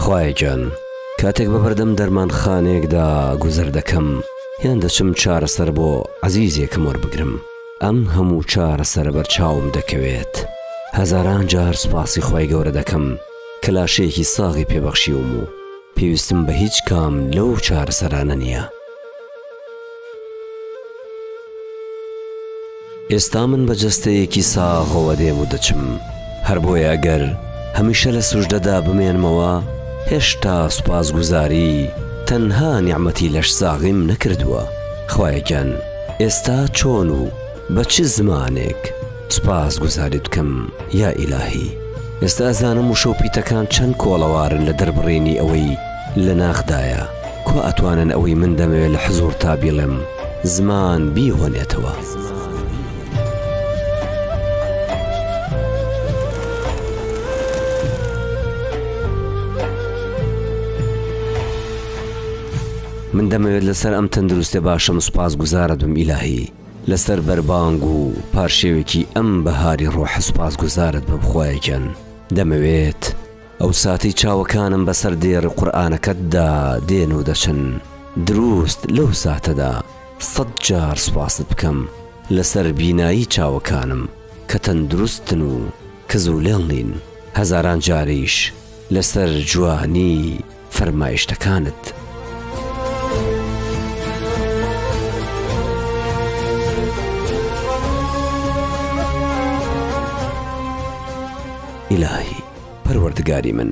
خوای گیان کاتێک بە بەردەم دەرمانخانەیەکدا گوزەر دەکەم یان دەچم چارەسەر بۆ عەزیزێکم وەربگرم ئەم هەموو چارەسەرە بەرچاوم دەکەوێت هەزاران جار سوپاسی خوای گەورە دەکەم کە لاشەیەکی ساغی پێبەخشیوم و پێویستم بە هیچ کام لەو چارەسەرانە نییە. ئێستا من بە جەستەیەکی ساغەوە دێم و دەچم هەر بۆیە ئەگەر هەمیشە لە سوژدەدا بمێنمەوە هێشتا سوپاسگوزاری تەنها نیعمەتی لەش ساغیم نەکردووە. خوای گیان ئێستا چۆن و بە چ زمانێک سوپاسگوزاریت بکەم یا ئیلاهی؟ ئێستا ئەزانم و شەوپیتەکان چەند کۆڵەوارن لە دەربڕێنی ئەوەی لە ناخدایە کۆ ئەتوانن ئەوەی من دەمەوێت لە حزور تا بیڵێم زمان بیهۆنێتەوە. من دەمەوێت لەسەر ئەم تەندروستێ باشم سوپاسگوزارت بم ئیلاهی لەسەر بەربانگ و پارشێوێکی ئەم بەهاری ڕۆح سوپاسگوزارت بم خوای گیان. دەمەوێت ئەو ساتی چاوەکانم بەسەر دێڕ قورئانەکەتدا دێن و دەچن دروست لەو ساتەدا 100 جار سوپاست بکەم لەسەر بینایی چاوەکانم کە تەندروستن و کەز و لێڵنین هەزاران جاریش لەسەر جوانی فەرمایشتەکانت. ئیلاهی پەروەردگاری من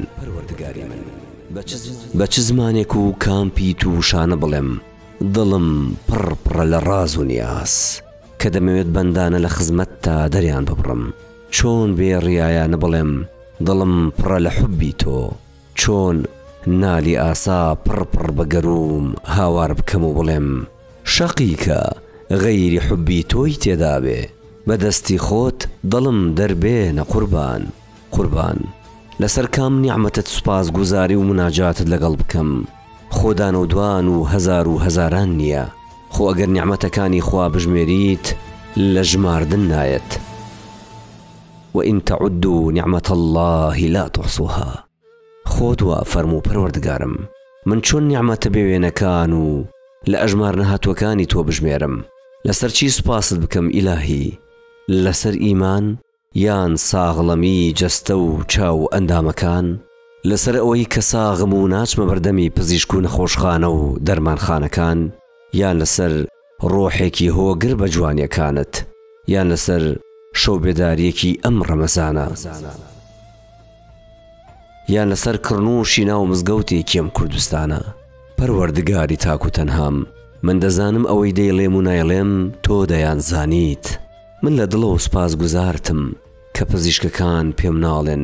بە چ زمانێک و کامپیت و شانە بڵێم دڵم پڕپڕە لە ڕاز و نیاز کە دەمەوێت بەندانە لە خزمەتتا دەریان ببڕم چۆن بێ ڕیایانە بڵێم دڵم پڕە لە حوبی تۆ چۆن نالی ئاسا پڕپڕ بە گەروم هاوار بکەم و بڵێم شەقیکە غەیری حوبی تۆی تێدا بێ بەدەستی خۆت دڵم دەربێنە قوربان لەسەر کام نیعمەتت سوپاسگوزاری و مناجاتت لەگەڵ بکەم خۆدان و دوان و هەزاران نییە خۆ ئەگەر نیعمەتەکانی خوا بژمێریت لە ژماردن نایەت وئین تەعودوا نعمەت الله لا تحصوها. خۆت وا فەرموو پەروەردگارم من چۆن نیعمەتە بێوێنەکان و لە ئەژمار نەهاتووەکانی تۆ بژمێرم لەسەر چی سوپاست بکەم ئیلاهی؟ لەسەر ئیمان یان ساغڵەمی جەستە و چاو ئەندامەکان لەسەر ئەوەی کە ساغم و ناچمە بەردەمی پزیشک و نەخۆشخانە و دەرمانخانەکان یان لەسەر ڕۆحێکی هۆگر بە جوانیەکانت یان لەسەر شەو بێداریەکی ئەم ڕەمەزانە یان لەسەر کڕن و شینا و مزگەوتێکی ئەم کوردستانە. پەروەردگاری تاک و تەنهام من دەزانم ئەوەی دەیڵێم و نایڵێم تۆ دەیان زانیت من لە دڵەوە سوپاسگوزارتم کە پزیشکەکان پێم ناڵێن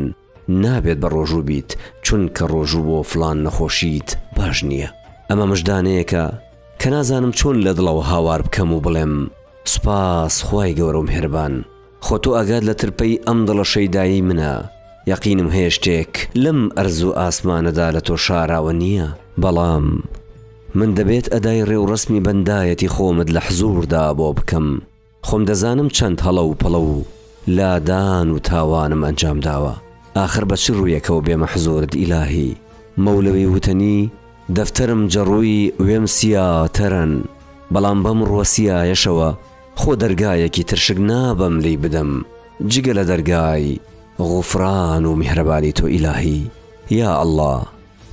نابێت بە ڕۆژوو بیت چونکە ڕۆژوو بۆ فلان نەخۆشیت باش نییە. ئەمە مژدانەیەکە کە نازانم چۆن لە دڵەوە هاوار بکەم و بڵێم سوپاس خوای گەورە و میهرەبان خۆ تۆ ئاگات لە ترپەی ئەم دڵە شەیدایی منە یەقینم هەیە شتێک لەم ئەرز و ئاسمانەدا لە تۆ شاراوە نییە بەڵام من دەبێت ئەدای ڕێوڕەسمی بەندایەتی خۆمت لە حزووردا بۆ بکەم خۆم دەزانم چەند هەڵە و پەڵە و لادان و تاوانم ئەنجام داوە ئاخر بە چ ڕوویەکەوە بێمە حزورت ئیلاهی؟ مەولەوی وتنی دەفتەرم جەڕووی وێم سیاتەرن بەڵام بەم ڕووە سیایەشەوە خۆ دەرگایەکی ترشک نابم لی بدەم جگە لە دەرگای غوفران و میهرەبانی تۆ ئیلاهی. یا ئەڵڵا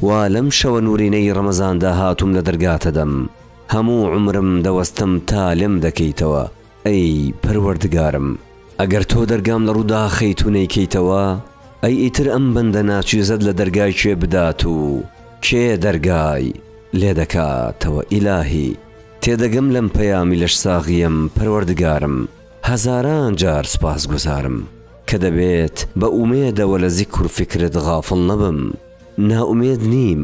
وا لەم شەوە نورینەی ڕەمەزاندا هاتووم لە دەرگاتە دەم هەموو عمرم دەوەستم تا لێم دەکەیتەوە ئەی پەروەردگارم ئەگەر تۆ دەرگام لە ڕوودا خەیت و نەیکەیتەوە ئەی ئیتر ئەم بەندە ناچیزت لە دەرگای کوێ بدات و کێ دەرگای لێ دەکاتەوە ئیلاهی؟ تێدەگەم لەم پەیامی لەش ساغیم پەروەردگارم هەزاران جار سوپاسگوزارم کە دەبێت بە ئومێدەوە لە زیکر و فکرت غافڵ نەبم ناومێد نیم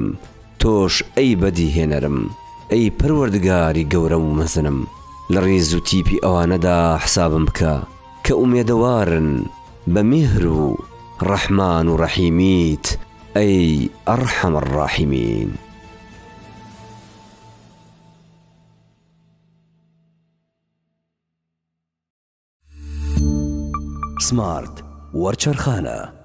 تۆش ئەی بەدیهێنەرم ئەی پەروەردگاری گەورە و مەزنم لە ڕێز و تیپی ئەوانەدا حسابم بکە کە ئومێدەوارن بە میهر و ڕەحمان و ڕەحیمیت ئەی ئەرحەم الراحیمین. سمارت وەرچەرخانە